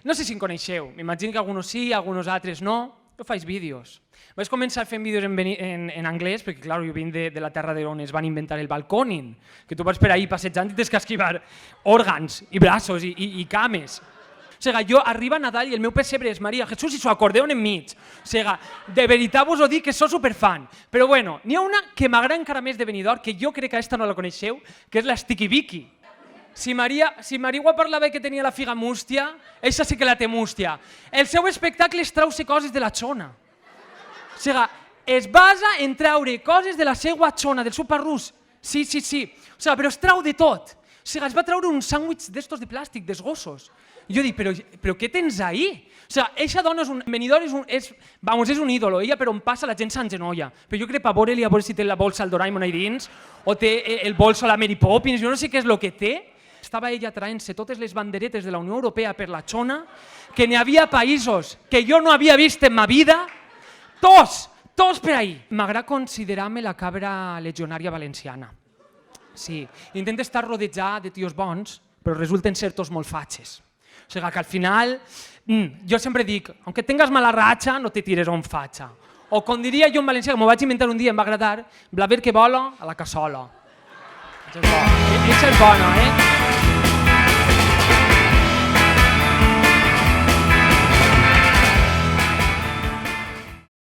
No sé si en coneixeu, m'imagino que alguns sí, alguns altres no. Jo faig vídeos. Vaig començar fent vídeos en anglès, perquè clar, jo vinc de la terra d'on es van inventar el balcòning, que tu vas per ahí passejant i tens que esquivar òrgans i braços i cames. O sigui, jo arriba Nadal i el meu pessebre és Maria Jesús i su acordeón enmig. O sigui, de veritat vos ho dic que sóc superfan. Però bueno, n'hi ha una que m'agrada encara més de Benidorm, que jo crec que aquesta no la coneixeu, que és la Sticky Vicky. Si Maria parlava que tenia la figa mústia, eixa sí que la té mústia. El seu espectacle és trau-se coses de la xona. O sigui, es basa en traure coses de la seva xona, del seu parrús. Sí. O sigui, però es trau de tot. O sigui, es va traure un sàndwich d'estos de plàstic, dels gossos. I jo dic, però què tens ahí? O sigui, eixa dona és un Benidorm, és un ídolo. Ella per on passa la gent s'engenolla. Però jo crec per veure-li a veure si té la bolsa al Doraemon ahí dins o té el bolso a la Mary Poppins, jo no sé què és el que té. Estava ella traient-se totes les banderetes de la Unió Europea per la xona, que n'hi havia països que jo no havia vist en ma vida, tots per ahí. M'agrada considerar-me la cabra legionària valenciana. Sí, intento estar rodejat de tios bons, però resulten ser tots molt fatxes. O sigui que al final, jo sempre dic, aunque tengas mala racha, no te tires a un fatxa. O com diria jo en valencià, que m'ho vaig inventar un dia, em va agradar, blaver que vola a la cassola. Això és bona, eh?